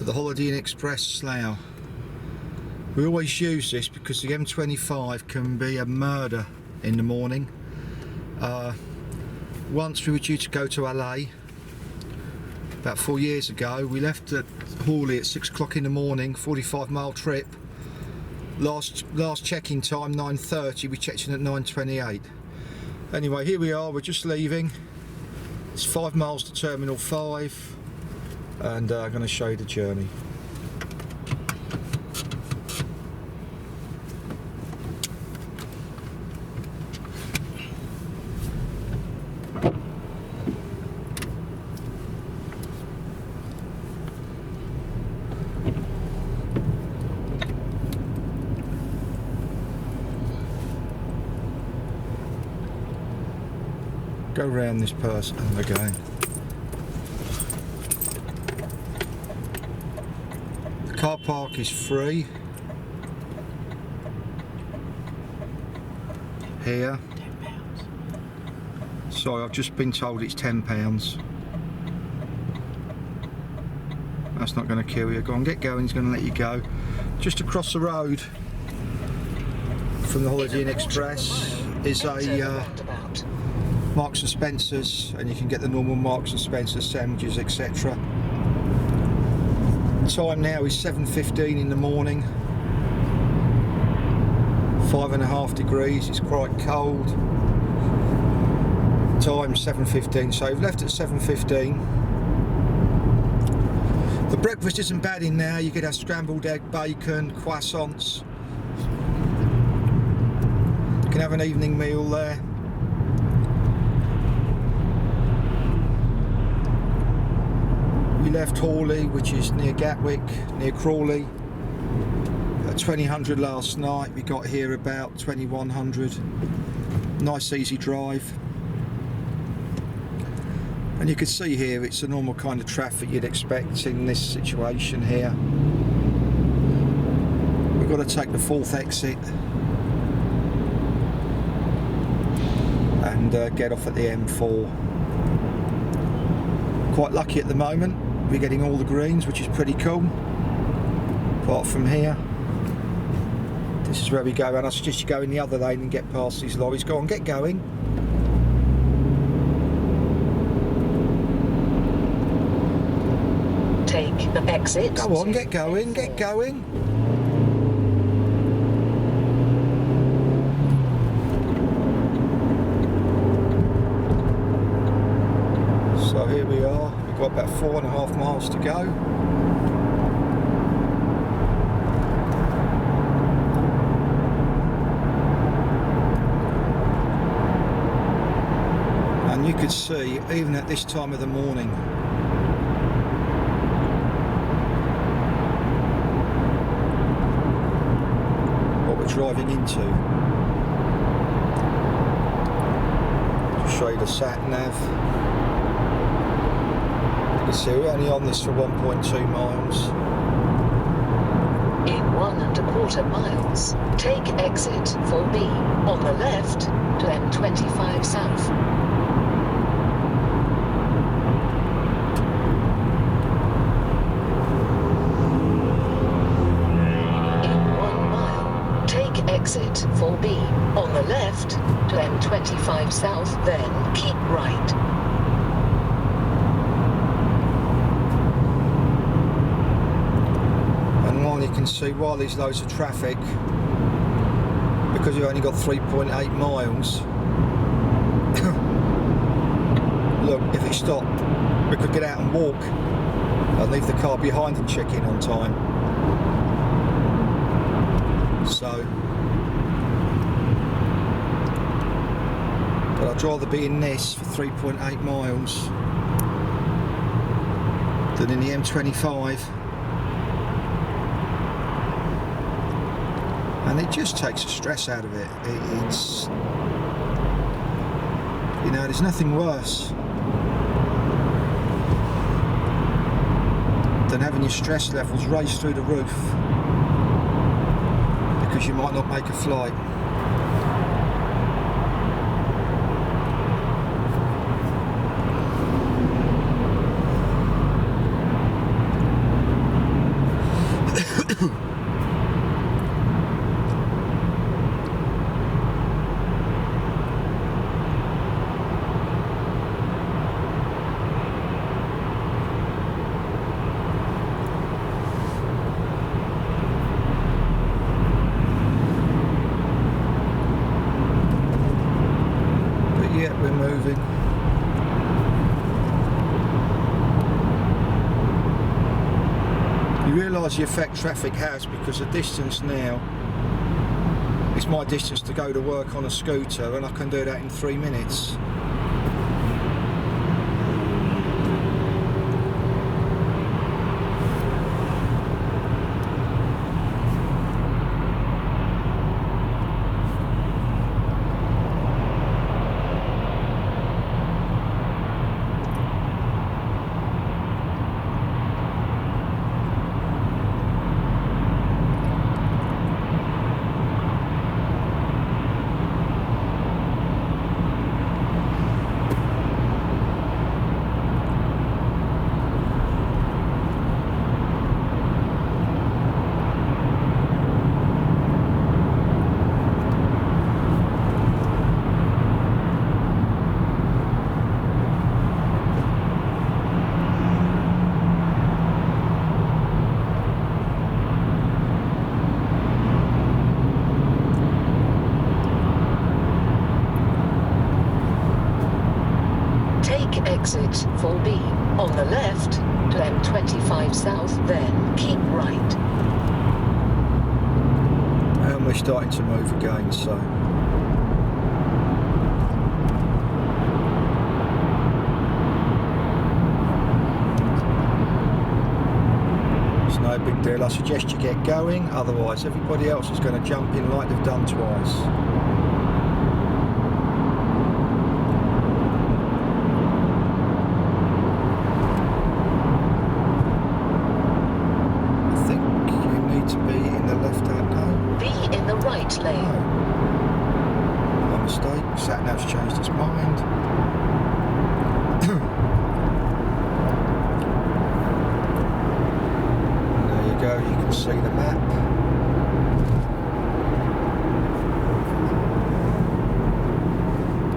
The Holiday Inn Express Slough. We always use this because the M25 can be a murder in the morning. Once we were due to go to LA about 4 years ago. We left at Hawley at 6 o'clock in the morning, 45-mile trip. Last check-in time 9:30. We checked in at 9:28. Anyway, here we are. We're just leaving. It's 5 miles to Terminal 5. And I'm going to show you the journey. Go round this person again. Car park is free here. £10. Sorry, I've just been told it's £10. That's not going to kill you. Go on, get going. He's going to let you go. Just across the road from the Holiday Inn Express is a Marks and Spencer's, and you can get the normal Marks and Spencer's sandwiches, etc. Time now is 7:15 in the morning. 5.5 degrees. It's quite cold. Time 7:15. So we've left at 7:15. The breakfast isn't bad in there. You could have scrambled egg, bacon, croissants. You can have an evening meal there. We left Hawley, which is near Gatwick, near Crawley, at 2000 last night. We got here about 2100. Nice easy drive. And you can see here it's the normal kind of traffic you'd expect in this situation here. We've got to take the 4th exit and get off at the M4. Quite lucky at the moment. We're getting all the greens, which is pretty cool. Apart from here, this is where we go, and I suggest you go in the other lane and get past these lorries. Go on, get going. Take the exit. Go on, get going, get going. So here we are. Got about 4.5 miles to go. And you could see, even at this time of the morning, what we're driving into. To show you the sat nav. So we're only on this for 1.2 miles. In 1.25 miles, take exit 4B on the left to M25 South. In 1 mile, take exit 4B on the left to M25 South, then keep right. You can see while there's loads of traffic, because we've only got 3.8 miles. Look, if it stopped, we could get out and walk and leave the car behind and check in on time. So, but I'd rather be in this for 3.8 miles than in the M25. And it just takes the stress out of it. It's, you know, there's nothing worse than having your stress levels race through the roof because you might not make a flight. You realise the effect traffic has, because the distance now, it's my distance to go to work on a scooter, and I can do that in 3 minutes. Exit 4B. On the left to M25 South, then keep right. And we're starting to move again, so it's no big deal. I suggest you get going, otherwise everybody else is going to jump in like they've done twice. Lane. No. My mistake, sat-nav's changed its mind. There you go, you can see the map.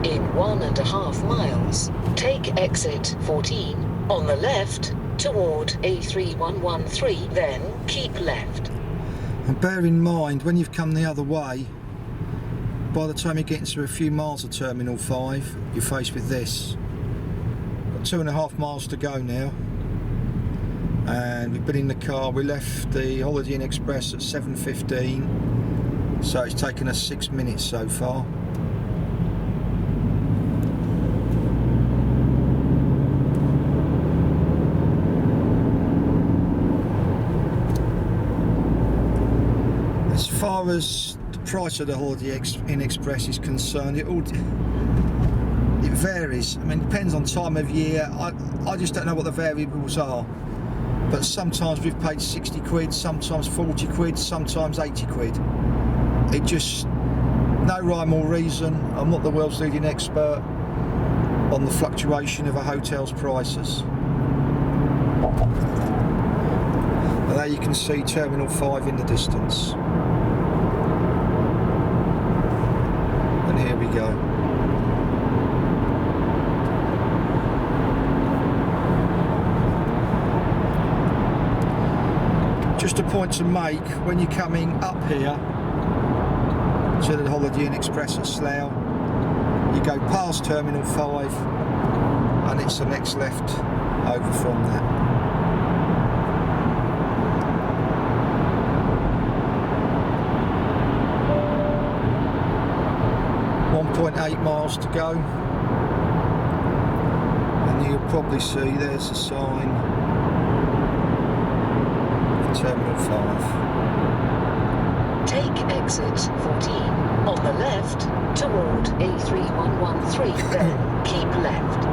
In 1.5 miles, take exit 14 on the left toward A3113, then keep left. And bear in mind, when you've come the other way, by the time you get into a few miles of Terminal 5, you're faced with this. Got 2.5 miles to go now, and we've been in the car. We left the Holiday Inn Express at 7:15, so it's taken us 6 minutes so far. As far as the price of the Holiday Inn Express is concerned, it varies. I mean, it depends on time of year. I just don't know what the variables are. But sometimes we've paid 60 quid, sometimes 40 quid, sometimes 80 quid. It just, no rhyme or reason. I'm not the world's leading expert on the fluctuation of a hotel's prices. And there you can see Terminal 5 in the distance. And here we go. Just a point to make, when you're coming up here to the Holiday Inn Express at Slough, you go past Terminal 5 and it's the next left over from that. 1.8 miles to go, and you'll probably see there's a sign for Terminal 5. Take exit 14 on the left toward A3113, then keep left.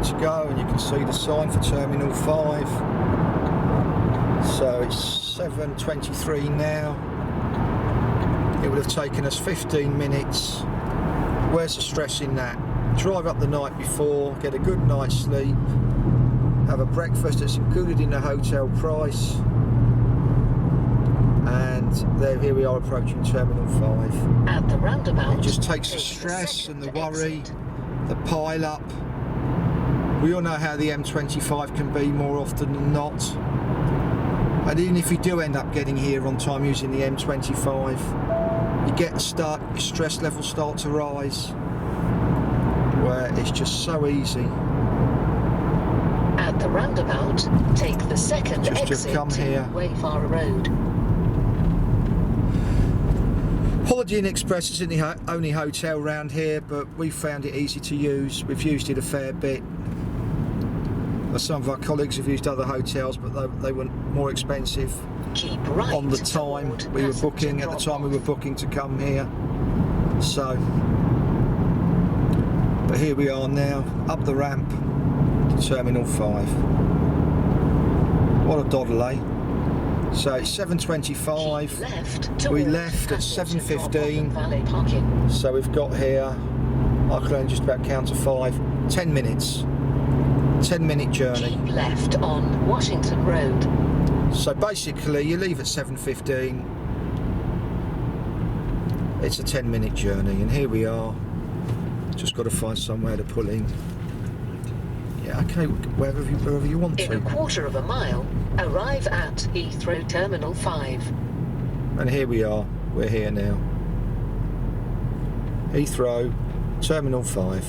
To go, and you can see the sign for Terminal 5. So it's 7:23 now. It would have taken us 15 minutes. Where's the stress in that? Drive up the night before, get a good night's sleep, have a breakfast that's included in the hotel price, and and here we are approaching Terminal 5. At the roundabout, It just takes the take stress and the second worry, exit. the pile up. We all know how the M25 can be more often than not. And even if you do end up getting here on time using the M25, you get your stress levels start to rise, where it's just so easy. At the roundabout, take the second Just to exit come to here. Wayfarer Road. Holiday Inn Express isn't the only hotel around here, but we found it easy to use. We've used it a fair bit. Some of our colleagues have used other hotels, but they were more expensive Keep right on the time toward we were passenger booking. At the time we were drop-off. booking to come here. So, but here we are now, up the ramp to Terminal 5. What a doddle, eh? So it's 7:25. Keep left We towards left at passenger 7:15. drop-off and valet parking. So we've got here, I can only just about count to 5, 10 minutes. 10-minute journey. Keep left on Washington Road. So basically you leave at 7:15. It's a 10-minute journey, and here we are. Just got to find somewhere to pull in. Yeah, okay, wherever you want In a to. quarter of a mile, arrive at Heathrow Terminal 5. And here we are. We're here now. Heathrow Terminal 5.